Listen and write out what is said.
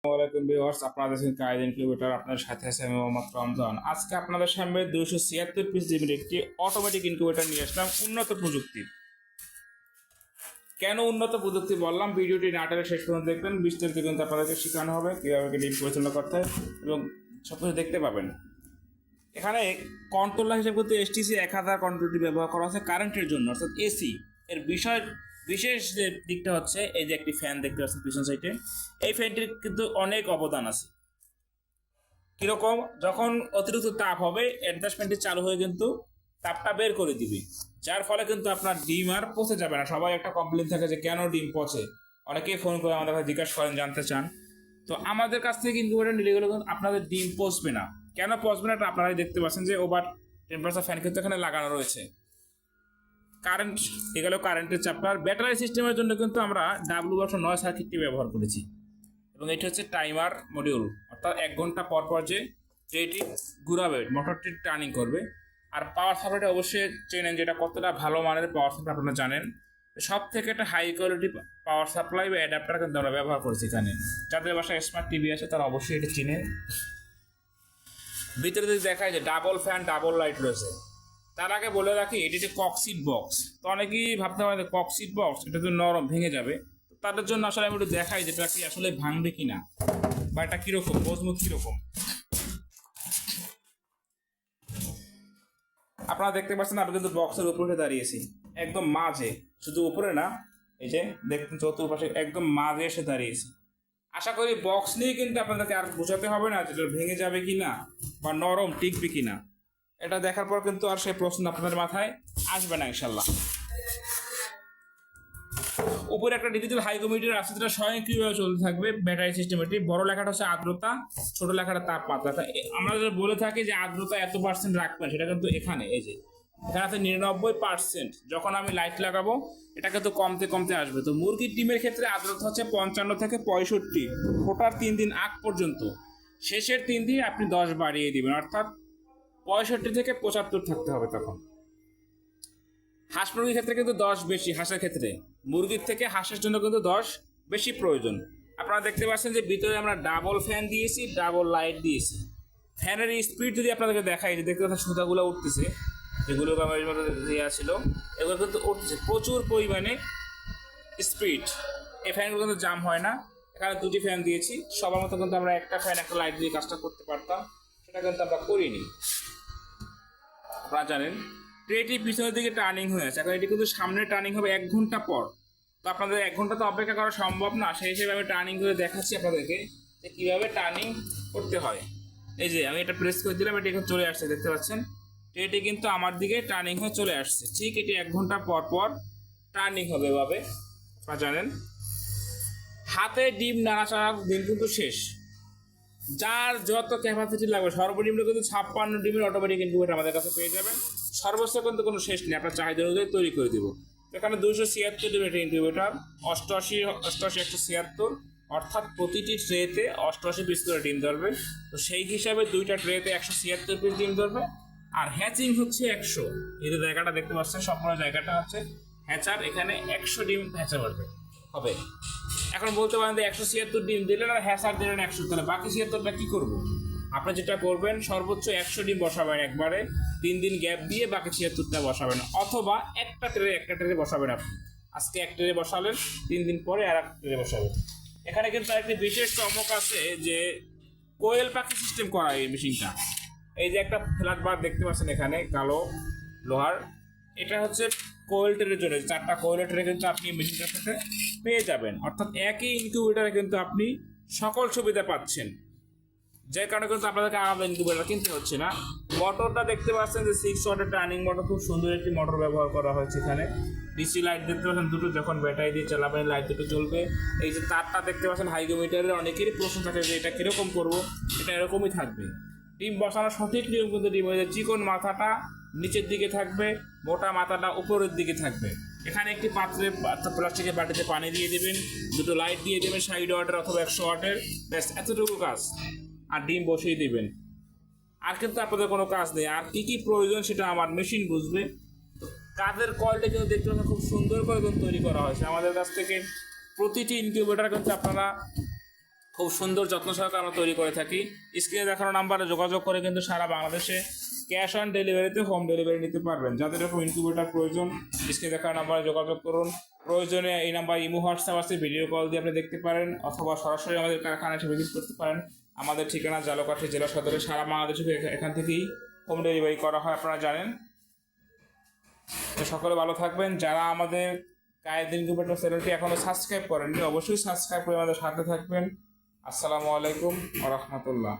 আসসালামাইকুম ভিউয়ার্স, আপনারা দেখছেন কায়েদ ইনকিউবেটর। আপনাদের সাথে আছে আমি মোহাম্মদ রমজান। আজকে আপনাদের সামনে 276 পিস জিবির একটি অটোমেটিক ইনকিউবেটর নিয়ে আসলাম উন্নত প্রযুক্তি। কেন উন্নত প্রযুক্তি বললাম, ভিডিওটি না টেনে শেষ পর্যন্ত দেখবেন। বিস্তারিত কিন্তু আপনাদেরকে শেখানো হবে কীভাবে ডিম পরিচালনা করতে হয় এবং সব কিছু দেখতে পাবেন। এখানে কন্ট্রোলার হিসেবে কিন্তু এসটিসি 1000 কন্ট্রোলটি ব্যবহার করা হচ্ছে কারেন্টের জন্য, অর্থাৎ এসি। এর বিশেষ যে দিকটা হচ্ছে এই যে একটি ফ্যান দেখতে পাচ্ছেন পিছন সাইডে, এই ফ্যানটির কিন্তু অনেক অবদান আছে। কীরকম, যখন অতিরিক্ত তাপ হবে অ্যাডজাস্টমেন্টটি চালু হয়ে কিন্তু তাপটা বের করে দিবে, যার ফলে কিন্তু আপনার ডিম আর পচে যাবে না। সবাই একটা কমপ্লেন থাকে যে কেন ডিম পচে, অনেকেই ফোন করে আমাদের কাছে জিজ্ঞাসা করেন, জানতে চান। তো আমাদের কাছ থেকে কিন্তু এটা নিলে গেলে আপনাদের ডিম পচবে না। কেন পচবে না, এটা আপনারাই দেখতে পাচ্ছেন যে ওভার টেম্পারেচার ফ্যান কিন্তু এখানে লাগানো রয়েছে। কারেন্ট এগুলো কারেন্টের চাপটা। ব্যাটারি সিস্টেমের জন্য কিন্তু আমরা W9 সার্কিটটি ব্যবহার করেছি এবং এটি হচ্ছে টাইমার মডিউল, অর্থাৎ 1 ঘন্টা পর পর যে এটি ঘুরাবে, মোটরটি টার্নিং করবে। আর পাওয়ার সাপ্লাইটা অবশ্যই চেনেন যেটা কতটা ভালো মানের পাওয়ার সাপ্লাই আপনারা জানেন। সব থেকে একটা হাই কোয়ালিটি পাওয়ার সাপ্লাই বা অ্যাডাপ্টার কিন্তু আমরা ব্যবহার করেছি এখানে। যাদের বাসায় স্মার্ট টিভি আছে তারা অবশ্যই এটি চিনেন। ভিতরে যদি দেখায় যে ডাবল ফ্যান ডাবল লাইট রয়েছে। তার আগে বলে রাখি এটি যে ককসিট বক্স। তো অনেকেই ভাবতে পারে যে ককসিট বক্স এটা তো নরম, ভেঙে যাবে। তাদের জন্য আসলে আমি একটু দেখাই যেটা কি আসলে ভাঙবে কিনা বা এটা কিরকম মজবুত কিরকম। আপনারা দেখতে পাচ্ছেন আমি কিন্তু বক্সের উপরে দাঁড়িয়েছি, একদম মাঝে, শুধু উপরে না, এই যে দেখতেন চতুর্পাশে একদম মাঝে এসে দাঁড়িয়েছি। আশা করি বক্স নিয়ে কিন্তু আপনাদেরকে আর বোঝাতে হবে না যেটা ভেঙে যাবে কিনা বা নরম টিকবে কিনা। এটা দেখার পর কিন্তু আর সেই প্রশ্ন আপনাদের মাথায় আসবে না ইনশাল্লাহ। উপরে একটা ডিজিটাল হাইগ্রোমিটার আছে যেটা স্বয়ংক্রিয়ভাবে চলতে থাকবে ব্যাটারি সিস্টেমটি। বড় লেখাটা হচ্ছে আর্দ্রতা, ছোট লেখাটা তাপমাত্রা। আমরা যেটা বলে থাকি যে আর্দ্রতা এত পার্সেন্ট রাখবেন, সেটা কিন্তু এখানে এই যে এখানে আছে 99%। যখন আমি লাইট লাগাবো এটা কিন্তু কমতে কমতে আসবে। তো মুরগির ডিমের ক্ষেত্রে আর্দ্রতা হচ্ছে 55 থেকে 65, ফোটার 3 দিন আগ পর্যন্ত। শেষের 3 দিন আপনি 10 বাড়িয়ে দিবেন, অর্থাৎ 65 থেকে 75 থাকতে হবে তখন। হাঁস মুরগির ক্ষেত্রে কিন্তু 10 বেশি, হাঁসের ক্ষেত্রে মুরগির থেকে হাঁসের জন্য কিন্তু 10 বেশি প্রয়োজন। আপনারা দেখতে পাচ্ছেন যে ভিতরে আমরা ডাবল ফ্যান দিয়েছি, ডাবল লাইট দিয়েছি। ফ্যানের স্পিড যদি আপনাদেরকে দেখাই, যে দেখতে পাচ্ছেন সুতাগুলো উঠতেছে, যেগুলো দেওয়া ছিল এগুলো কিন্তু উঠতেছে প্রচুর পরিমাণে স্পিড। এই ফ্যানগুলো কিন্তু জাম হয় না। এখানে 2টি ফ্যান দিয়েছি। সবার মতো কিন্তু আমরা একটা ফ্যান একটা লাইট দিয়ে কাজটা করতে পারতাম, সেটা কিন্তু আমরা করিনি। আপনারা জানেন ট্রেটি পিছনের দিকে টার্নিং হয়ে আছে, এখন এটি কিন্তু সামনে টার্নিং হবে 1 ঘন্টা পর। তো আপনাদের 1 ঘন্টা তো অপেক্ষা করা সম্ভব না, সেই হিসেবে আমি টার্নিং করে দেখাচ্ছি আপনাদেরকে যে কীভাবে টার্নিং করতে হয়। এই যে আমি এটা প্রেস করে দিলাম, এটি এখন চলে আসছে, দেখতে পাচ্ছেন ট্রেটি কিন্তু আমার দিকে টার্নিং হয়ে চলে আসছে। ঠিক এটি 1 ঘন্টা পর পর টার্নিং হবে এভাবে। আপনারা জানেন হাতে ডিম নাড়াচাড়ার দিন কিন্তু শেষ। যার যত ক্যাপাসিটি লাগবে, সর্বনিম্ন কিন্তু 56 ডিমের অটোমেটিক ইনকিউবেটর আমাদের কাছে পেয়ে যাবেন। সর্বোচ্চ কিন্তু কোনো শেষ নেই, আপনার চাহিদা অনুযায়ী তৈরি করে দেবো। এখানে 276 ডিমের ইনকিউবেটর, 88 176, অর্থাৎ প্রতিটি ট্রেতে 88 পিস করে ডিম ধরবে। তো সেই হিসাবে 2টা ট্রেতে 176 পিস ডিম ধরবে। আর হ্যাচিং হচ্ছে 100। এই যে জায়গাটা দেখতে পাচ্ছেন, সম্পূর্ণ জায়গাটা হচ্ছে হ্যাচার। এখানে 100 ডিম হ্যাচার হবে। এখন বলতে পারেন যে 176 ডিম দিলেন আর হ্যাচার দিলেন 100, তাহলে বাকি 76টা কী করবো? আপনি যেটা করবেন সর্বোচ্চ 100 ডিম বসাবেন একবারে, 3 দিন গ্যাপ দিয়ে বাকি 76টা বসাবেন, অথবা একটা ট্রে বসাবেন। আপনি আজকে এক ট্রে বসালেন, 3 দিন পরে আর এক ট্রে বসাবেন। এখানে কিন্তু একটি বিশেষ চমক আছে যে কোয়েল পাখি সিস্টেম করা এই মেশিনটা। এই যে একটা ফ্ল্যাট বার দেখতে পাচ্ছেন এখানে কালো লোহার, এটা হচ্ছে কোয়েল ট্রের জন্য। 4টা কোয়েল ট্রে কিন্তু আপনি মেশিনটার সাথে পেয়ে যাবেন, অর্থাৎ একই ইনকিউবেটারে কিন্তু আপনি সকল সুবিধা পাচ্ছেন, যে কারণে কিন্তু আপনাদেরকে আলাদা ইনকিউবেটার কিনতে হচ্ছে না। মোটরটা দেখতে পাচ্ছেন যে 6 ওয়াটের টার্নিং মোটর, খুব সুন্দর একটি মোটর ব্যবহার করা হয়েছে এখানে। ডিসি লাইট দেখতে পাচ্ছেন দুটো, যখন ব্যাটারি দিয়ে চালাবেন লাইট দুটো জ্বলবে। এই যে তারটা দেখতে পাচ্ছেন হাইগ্রোমিটারের, অনেকেরই প্রশ্ন থাকে যে এটা কীরকম করবো, এটা এরকমই থাকবে। ডিম বসানোর সঠিক নিয়ম কিন্তু ডিম হয়ে যায়, চিকন মাথাটা নিচের দিকে থাকবে, মোটা মাথাটা উপরের দিকে থাকবে। এখানে একটি পাত্রে প্লাস্টিকের বাটিতে পানি দিয়ে দেবেন, দুটো লাইট দিয়ে দেবেন 60 ওয়াটের অথবা 100 ওয়াটের, ব্যাস এতটুকু কাজ। আর ডিম বসিয়ে দিবেন, আর কিন্তু আপনাদের কোনো কাজ নেই। আর কী কী প্রয়োজন সেটা আমার মেশিন বুঝবে। তো কাজের কোয়ালিটি কিন্তু দেখতে পাচ্ছেন খুব সুন্দর করে কিন্তু তৈরি করা হয়েছে আমাদের কাছ থেকে। প্রতিটি ইনকিউবেটার কিন্তু আপনারা খুব সুন্দর যত্ন সহকারে আমরা তৈরি করে থাকি। স্ক্রিনে দেখানো নাম্বারে যোগাযোগ করে কিন্তু সারা বাংলাদেশে ক্যাশ অন ডেলিভারিতে হোম ডেলিভারি নিতে পারবেন। যাদের এরকম ইনকিউবেটর প্রয়োজন স্ক্রিনে দেখানো নাম্বারে যোগাযোগ করুন। প্রয়োজনে এই নাম্বার ইমো হোয়াটসঅ্যাপ আছে, ভিডিও কল দিয়ে আপনি দেখতে পারেন, অথবা সরাসরি আমাদের কারখানায় এসে ভিজিট করতে পারেন। আমাদের ঠিকানা ঝালকাঠি জেলা সদরে, সারা বাংলাদেশে এখান থেকেই হোম ডেলিভারি করা হয়, আপনারা জানেন। তো সকলে ভালো থাকবেন। যারা আমাদের কায়েদ ইনকিউবেটর চ্যানেলটি এখনও সাবস্ক্রাইব করেননি অবশ্যই সাবস্ক্রাইব করে আমাদের সাথে থাকবেন। আসসালামু আলাইকুম ওয়া রাহমাতুল্লাহ।